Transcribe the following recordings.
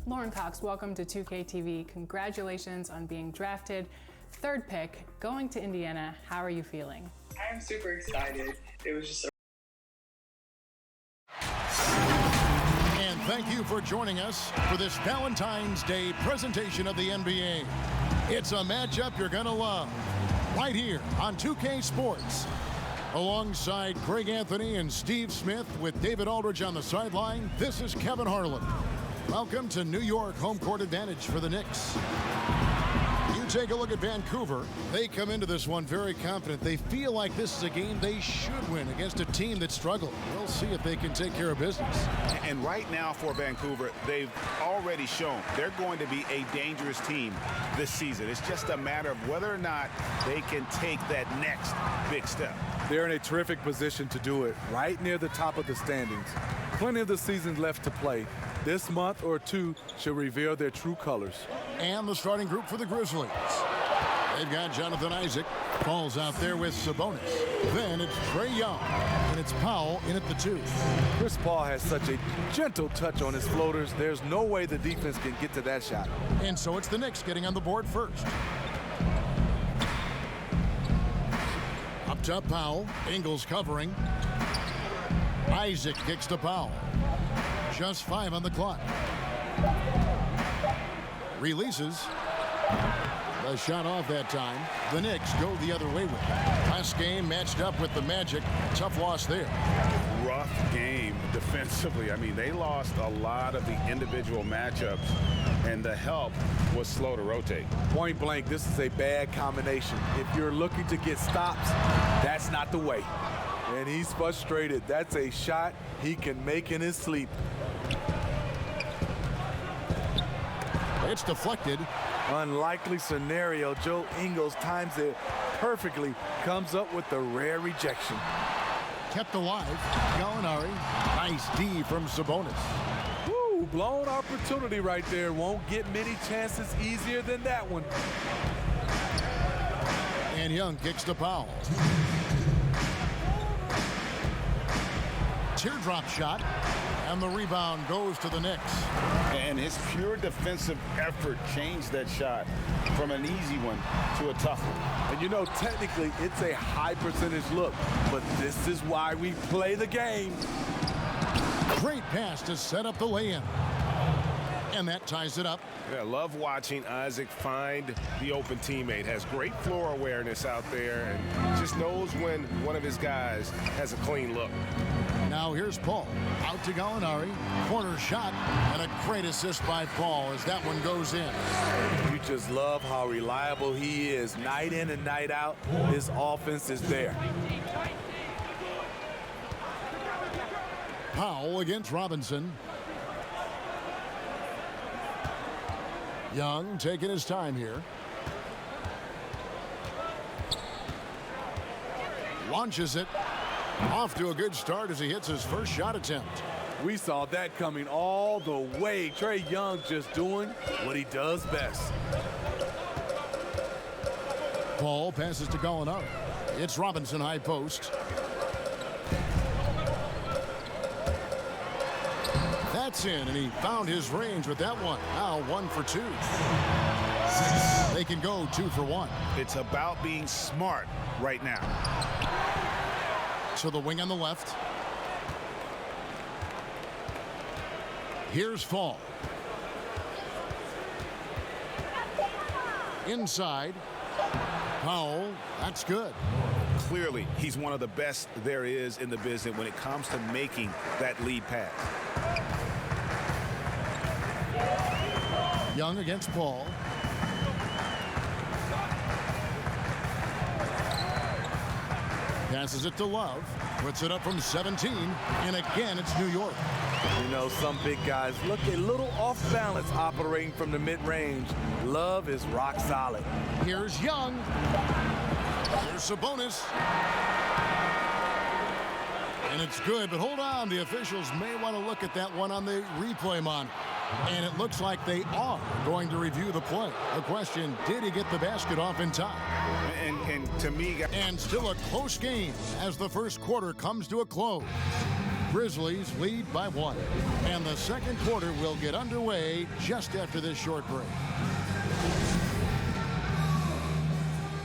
Lauren Cox, welcome to 2K TV. Congratulations on being drafted. Third pick, going to Indiana. How are you feeling? I'm super excited. It was just And thank you for joining us for this Valentine's Day presentation of the NBA. It's a matchup you're going to love right here on 2K Sports. Alongside Greg Anthony and Steve Smith with David Aldridge on the sideline, this is Kevin Harlan. Welcome to New York, home court advantage for the Knicks. You take a look at Vancouver. They come into this one very confident. They feel like this is a game they should win against a team that struggled. We'll see if they can take care of business. And right now for Vancouver, they've already shown they're going to be a dangerous team this season. It's just a matter of whether or not they can take that next big step. They're in a terrific position to do it, right near the top of the standings. Plenty of the season left to play. This month or two should reveal their true colors. And the starting group for the Grizzlies. They've got Jonathan Isaac. Paul's out there with Sabonis. Then it's Trae Young. And it's Powell in at the 2. Chris Paul has such a gentle touch on his floaters. There's no way the defense can get to that shot. And so it's the Knicks getting on the board first. Up top, Powell. Ingles covering. Isaac kicks to Powell. Just 5 on the clock. Releases. The shot off that time. The Knicks go the other way with it. Last game matched up with the Magic. Tough loss there. Rough game defensively. I mean, they lost a lot of the individual matchups, and the help was slow to rotate. Point blank, this is a bad combination. If you're looking to get stops, that's not the way. And he's frustrated. That's a shot he can make in his sleep. It's deflected. Unlikely scenario. Joe Ingles times it perfectly. Comes up with the rare rejection. Kept alive. Gallinari. Nice D from Sabonis. Woo, blown opportunity right there. Won't get many chances easier than that one. And Young kicks to Powell. Teardrop shot. And the rebound goes to the Knicks. And his pure defensive effort changed that shot from an easy one to a tough one. And you know, technically, it's a high percentage look, but this is why we play the game. Great pass to set up the lay-in. And that ties it up. Yeah, I love watching Isaac find the open teammate. Has great floor awareness out there and just knows when one of his guys has a clean look. Now here's Paul. Out to Gallinari. Corner shot. And a great assist by Paul as that one goes in. You just love how reliable he is. Night in and night out, his offense is there. Powell against Robinson. Young taking his time here. Launches it. Off to a good start as he hits his first shot attempt. We saw that coming all the way. Trae Young just doing what he does best. Paul passes to Gallinari. It's Robinson high post. That's in, and he found his range with that one. Now 1 for 2. They can go 2 for 1. It's about being smart right now. To the wing on the left. Here's Fall. Inside. Powell. That's good. Clearly, he's one of the best there is in the business when it comes to making that lead pass. Young against Paul. Passes it to Love. Puts it up from 17. And again, it's New York. You know, some big guys look a little off balance operating from the mid-range. Love is rock solid. Here's Young. Here's Sabonis. And it's good, but hold on. The officials may want to look at that one on the replay monitor. And it looks like they are going to review the play. The question, did he get the basket off in time? And to me... And still a close game as the first quarter comes to a close. Grizzlies lead by 1. And the second quarter will get underway just after this short break.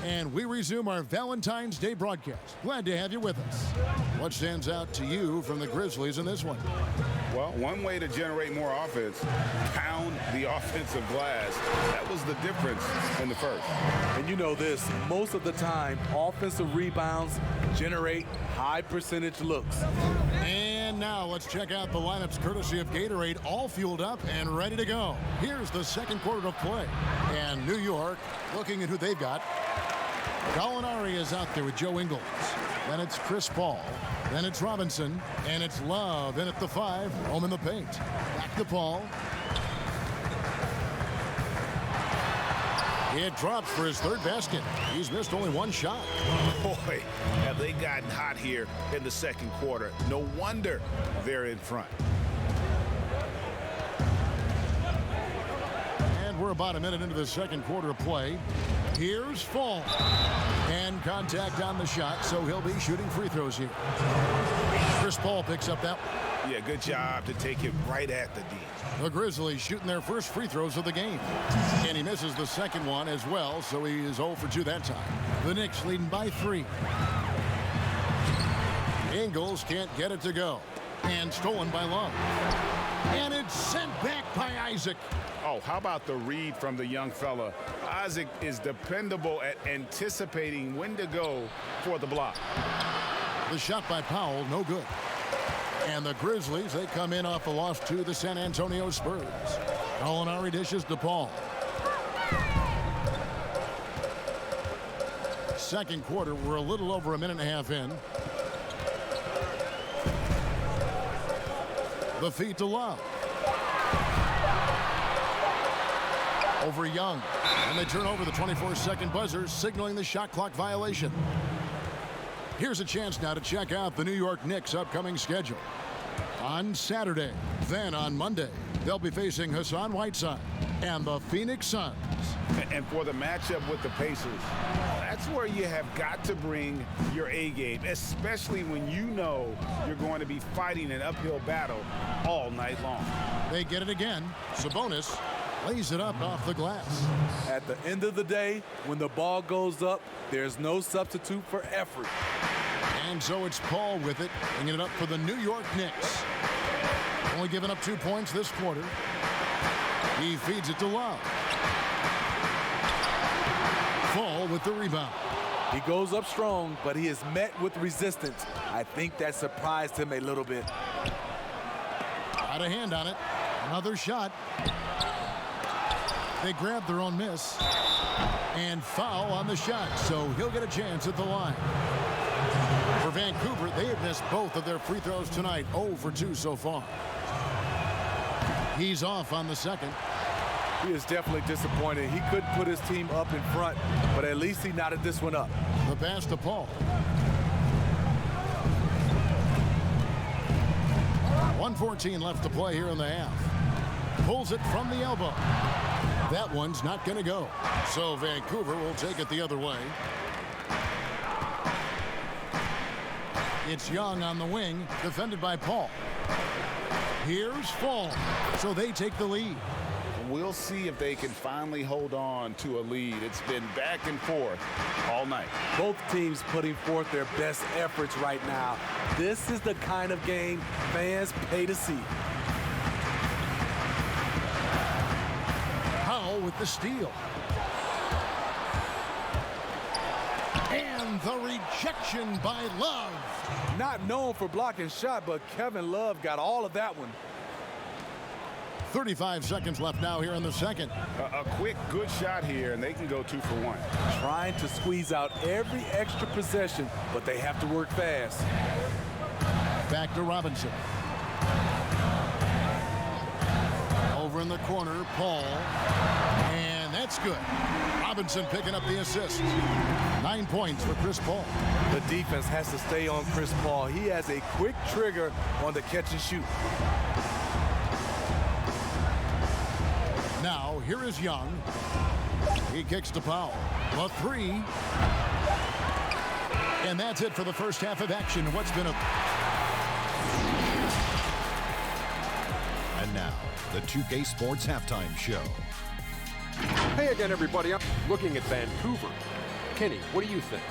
And we resume our Valentine's Day broadcast. Glad to have you with us. What stands out to you from the Grizzlies in this one? Well, one way to generate more offense, pound the offensive glass. That was the difference in the first. And you know this, most of the time, offensive rebounds generate high percentage looks. And now let's check out the lineups courtesy of Gatorade, all fueled up and ready to go. Here's the second quarter of play. And New York, looking at who they've got. Gallinari is out there with Joe Ingles. Then it's Chris Paul. Then it's Robinson. And it's Love in at the 5. Home in the paint. Back to Paul. It drops for his third basket. He's missed only one shot. Boy, have they gotten hot here in the second quarter. No wonder they're in front. And we're about a minute into the second quarter of play. Here's Fall. And contact on the shot, so he'll be shooting free throws here. Chris Paul picks up that. Yeah, good job to take it right at the D. The Grizzlies shooting their first free throws of the game. And he misses the second one as well, so he is 0 for 2 that time. The Knicks leading by 3. Ingles can't get it to go. And stolen by Love. And it's sent back by Isaac. Oh, how about the read from the young fella? Isaac is dependable at anticipating when to go for the block. The shot by Powell, no good. And the Grizzlies, they come in off a loss to the San Antonio Spurs. Gallinari dishes to Paul. Second quarter, we're a little over a minute and a half in. The feed to Love. Over Young. And they turn over the 24-second buzzer, signaling the shot clock violation. Here's a chance now to check out the New York Knicks' upcoming schedule. On Saturday, then on Monday, they'll be facing Hassan Whiteside and the Phoenix Suns. And for the matchup with the Pacers, that's where you have got to bring your A game, especially when you know you're going to be fighting an uphill battle all night long. They get it again. Sabonis lays it up off the glass. At the end of the day, when the ball goes up, there's no substitute for effort. And so it's Paul with it, bringing it up for the New York Knicks. Only giving up 2 points this quarter. He feeds it to Love. Fall with the rebound. He goes up strong, but he is met with resistance. I think that surprised him a little bit. Got a hand on it. Another shot. They grab their own miss. And foul on the shot, so he'll get a chance at the line. For Vancouver, they have missed both of their free throws tonight, 0 for 2 so far. He's off on the second. He is definitely disappointed. He couldn't put his team up in front, but at least he knotted this one up. The pass to Paul. 1:14 left to play here in the half. Pulls it from the elbow. That one's not going to go. So Vancouver will take it the other way. It's Young on the wing, defended by Paul. Here's Fall. So they take the lead. We'll see if they can finally hold on to a lead. It's been back and forth all night. Both teams putting forth their best efforts right now. This is the kind of game fans pay to see. Powell with the steal. And the rejection by Love. Not known for blocking shot, but Kevin Love got all of that one. 35 seconds left now here in the second. A quick, good shot here, and they can go 2 for 1. Trying to squeeze out every extra possession, but they have to work fast. Back to Robinson. Over in the corner, Paul. And that's good. Robinson picking up the assist. 9 points for Chris Paul. The defense has to stay on Chris Paul. He has a quick trigger on the catch and shoot. Now, here is Young. He kicks to Powell. A 3. And that's it for the first half of action. What's been a And now, the 2K Sports Halftime Show. Hey again, everybody. I'm looking at Vancouver. Kenny, what do you think?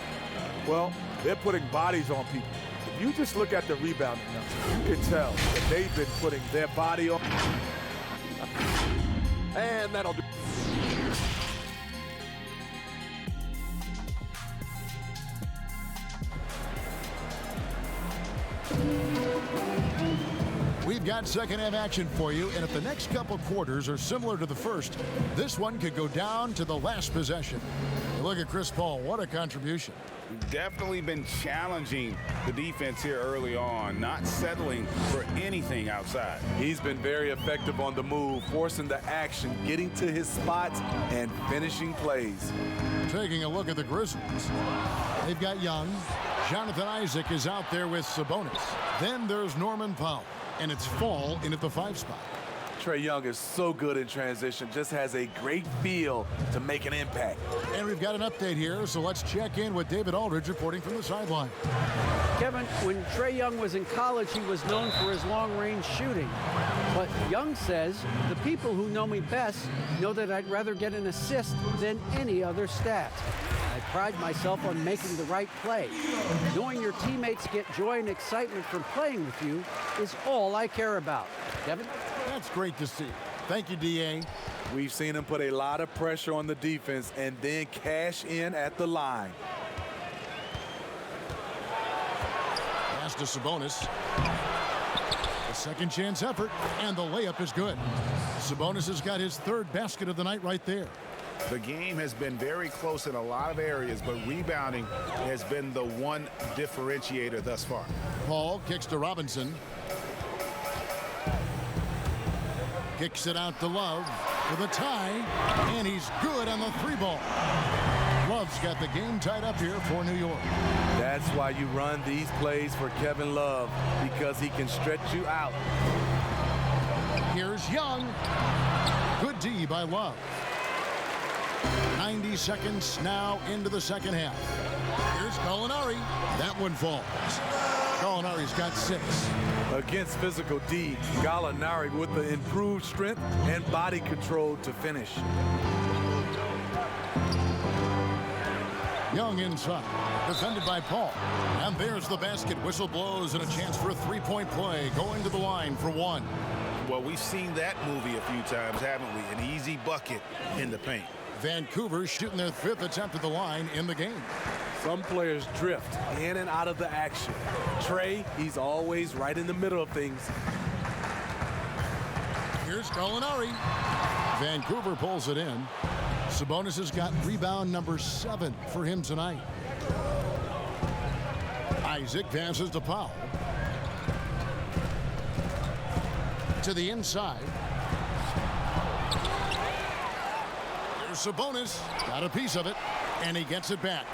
Well, they're putting bodies on people. If you just look at the rebounding numbers, you can tell that they've been putting their body on. And that'll do. We've got second half action for you, and if the next couple quarters are similar to the first, this one could go down to the last possession. Look at Chris Paul. What a contribution. Definitely been challenging the defense here early on, not settling for anything outside. He's been very effective on the move, forcing the action, getting to his spots, and finishing plays. Taking a look at the Grizzlies. They've got Young. Jonathan Isaac is out there with Sabonis. Then there's Norman Powell, and it's Fall in at the 5 spot. Trae Young is so good in transition, just has a great feel to make an impact. And we've got an update here, so let's check in with David Aldridge reporting from the sideline. Kevin, when Trae Young was in college, he was known for his long-range shooting. But Young says, the people who know me best know that I'd rather get an assist than any other stat. I pride myself on making the right play. Knowing your teammates get joy and excitement from playing with you is all I care about. Kevin? That's great to see. Thank you, D.A. We've seen him put a lot of pressure on the defense and then cash in at the line. Pass to Sabonis. A second chance effort, and the layup is good. Sabonis has got his third basket of the night right there. The game has been very close in a lot of areas, but rebounding has been the one differentiator thus far. Paul kicks to Robinson. Kicks it out to Love with a tie, and he's good on the 3-ball. Love's got the game tied up here for New York. That's why you run these plays for Kevin Love, because he can stretch you out. Here's Young. Good D by Love. 90 seconds now into the second half. Here's Gallinari. That one falls. Gallinari's got 6. Against physical D, Gallinari with the improved strength and body control to finish. Young inside, defended by Paul. And there's the basket. Whistle blows and a chance for a 3-point play. Going to the line for 1. Well, we've seen that movie a few times, haven't we? An easy bucket in the paint. Vancouver shooting their 5th attempt at the line in the game. Some players drift in and out of the action. Trae, he's always right in the middle of things. Here's Gallinari. Vancouver pulls it in. Sabonis has got rebound number 7 for him tonight. Isaac passes to Powell. To the inside. Here's Sabonis. Got a piece of it, and he gets it back.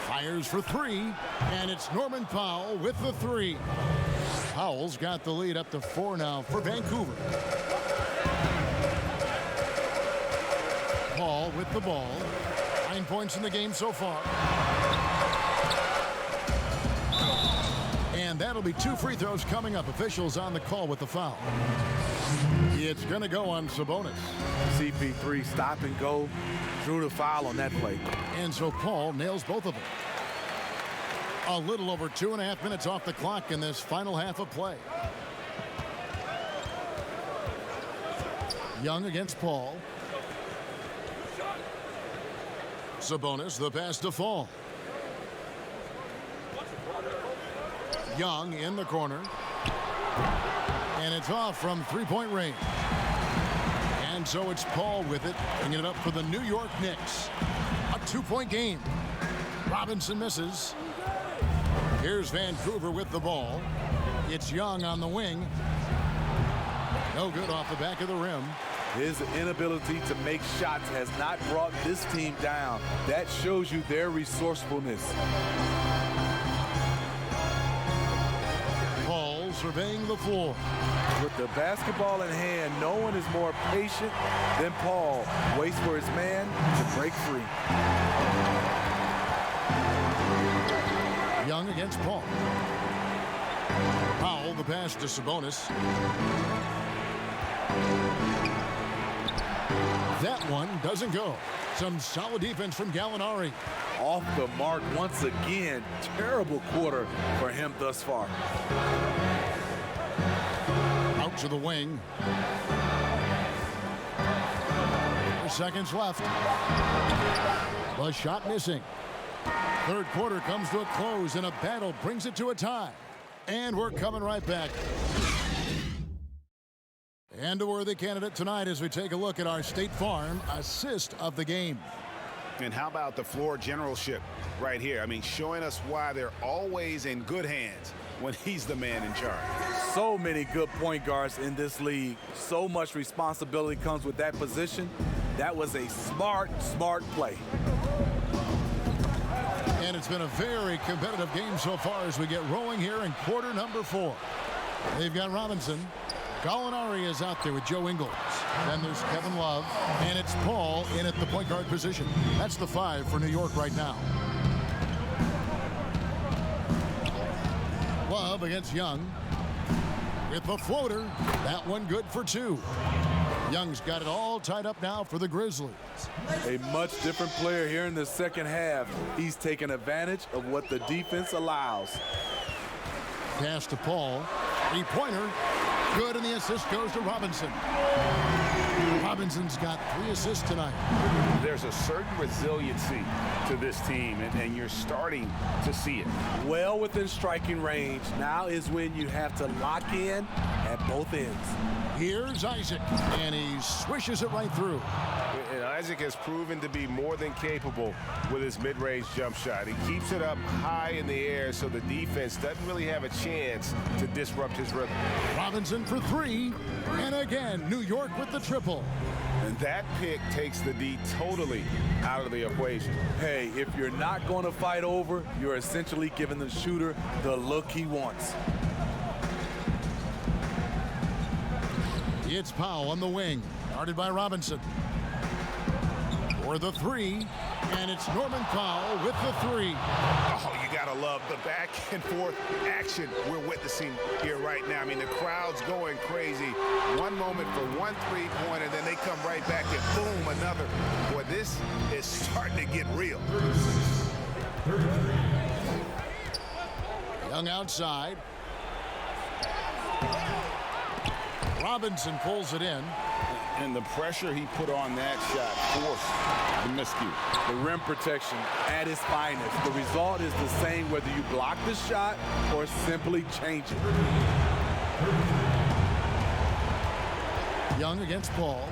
Fires for 3, and it's Norman Powell with the 3. Powell's got the lead up to 4 now for Vancouver. Paul with the ball. 9 points in the game so far. And that'll be 2 free throws coming up. Officials on the call with the foul. It's going to go on Sabonis. CP3 stop and go. Drew the foul on that play. And so Paul nails both of them. A little over 2.5 minutes off the clock in this final half of play. Young against Paul. Sabonis, the pass to Fall. Young in the corner. And it's off from 3-point range. And so it's Paul with it, bringing it up for the New York Knicks. A 2-point game. Robinson misses. Here's Vancouver with the ball. It's Young on the wing. No good off the back of the rim. His inability to make shots has not brought this team down. That shows you their resourcefulness. Paul surveying the floor. With the basketball in hand, no one is more patient than Paul. Waits for his man to break free. Young against Paul. Powell, the pass to Sabonis. That one doesn't go. Some solid defense from Gallinari. Off the mark once again. Terrible quarter for him thus far. Out to the wing. 4 seconds left. The shot missing. Third quarter comes to a close, and a battle brings it to a tie. And we're coming right back. And a worthy candidate tonight as we take a look at our State Farm assist of the game. And how about the floor generalship right here? I mean, showing us why they're always in good hands when he's the man in charge. So many good point guards in this league. So much responsibility comes with that position. That was a smart play. And it's been a very competitive game so far as we get rolling here in quarter number 4. They've got Robinson. Gallinari is out there with Joe Ingles. Then there's Kevin Love. And it's Paul in at the point guard position. That's the 5 for New York right now. Love against Young. With the floater. That one good for 2. Young's got it all tied up now for the Grizzlies. A much different player here in the second half. He's taking advantage of what the defense allows. Pass to Paul. 3-pointer. Good, and the assist goes to Robinson. Robinson's got 3 assists tonight. There's a certain resiliency to this team, and you're starting to see it. Well within striking range. Now is when you have to lock in at both ends. Here's Isaac, and he swishes it right through. And Isaac has proven to be more than capable with his mid-range jump shot. He keeps it up high in the air so the defense doesn't really have a chance to disrupt his rhythm. Robinson for 3, and again, New York with the triple. And that pick takes the D totally out of the equation. Hey, if you're not going to fight over, you're essentially giving the shooter the look he wants. It's Powell on the wing, guarded by Robinson. For the 3, and it's Norman Powell with the 3. Oh, you gotta love the back and forth action we're witnessing here right now. I mean, the crowd's going crazy. One moment for one 3-pointer, then they come right back and boom, another. Boy, this is starting to get real. Young outside. Robinson pulls it in. And the pressure he put on that shot forced the miscue. The rim protection at its finest. The result is the same whether you block the shot or simply change it. Young against Paul.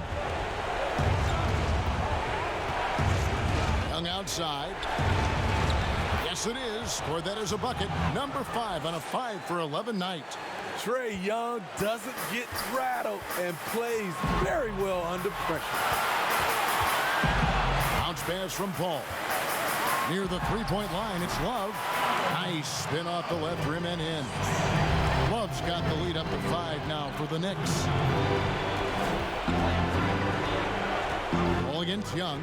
Young outside. Yes, it is. Scored that as a bucket. Number 5 on a 5 for 11 night. Trae Young doesn't get rattled and plays very well under pressure. Bounce pass from Paul. Near the 3-point line, it's Love. Nice spin off the left rim and in. Love's got the lead up to 5 now for the Knicks. Ball against Young.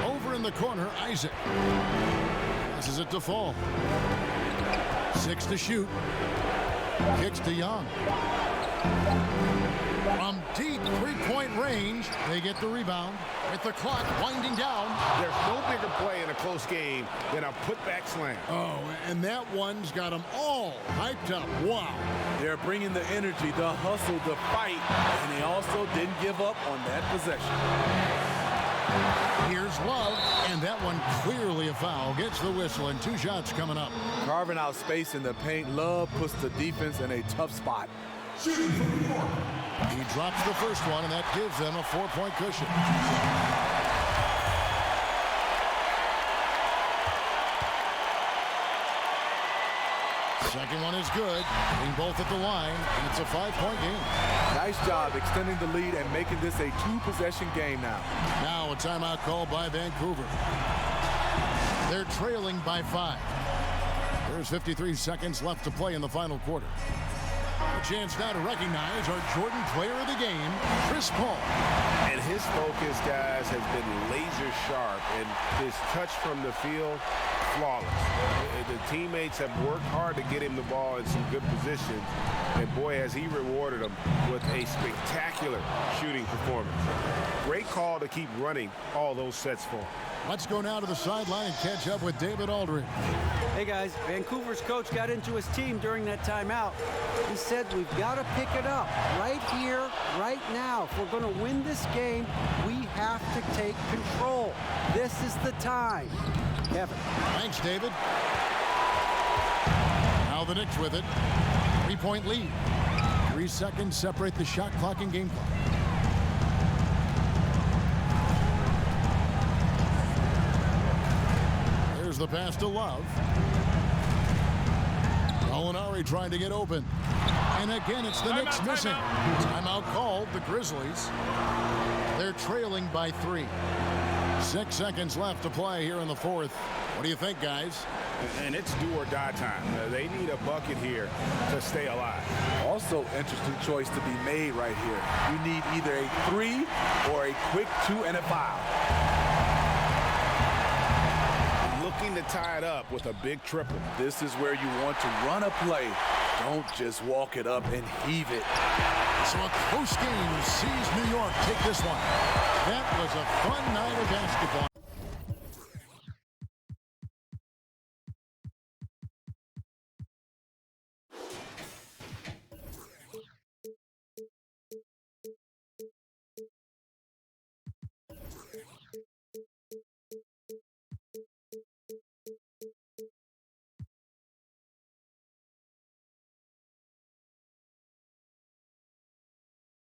Over in the corner, Isaac. Passes it to Fall. 6 to shoot. Kicks to Young. From deep 3-point range, they get the rebound. With the clock winding down. There's no bigger play in a close game than a putback slam. Oh, and that one's got them all hyped up. Wow. They're bringing the energy, the hustle, the fight, and they also didn't give up on that possession. Here's Love, and that one clearly a foul. Gets the whistle, and 2 shots coming up. Carving out space in the paint, Love puts the defense in a tough spot. He drops the first one, and that gives them a 4-point cushion. Second one is good. Being both at the line, and it's a 5-point game. Nice job extending the lead and making this a 2-possession game now. Now a timeout called by Vancouver. They're trailing by 5. There's 53 seconds left to play in the final quarter. A chance now to recognize our Jordan Player of the Game, Chris Paul. And his focus, guys, has been laser sharp, and his touch from the field, flawless. The teammates have worked hard to get him the ball in some good positions, and boy, has he rewarded them with a spectacular shooting performance. Great call to keep running all those sets full. Let's go now to the sideline and catch up with David Aldridge. Hey guys, Vancouver's coach got into his team during that timeout. He said we've got to pick it up right here, right now. If we're going to win this game, we have to take control. This is the time. Kevin. Thanks, David. Now the Knicks with it. 3-point lead. 3 seconds separate the shot clock and game clock. There's the pass to Love. Molinari trying to get open. And again, it's the Knicks missing. Timeout called, the Grizzlies. They're trailing by 3. 6 seconds left to play here in the fourth. What do you think, guys? And it's do or die time. They need a bucket here to stay alive. Also, interesting choice to be made right here. You need either a 3 or a quick 2 and a foul. Looking to tie it up with a big triple. This is where you want to run a play. Don't just walk it up and heave it. So a close game sees New York take this one. That was a fun night of basketball.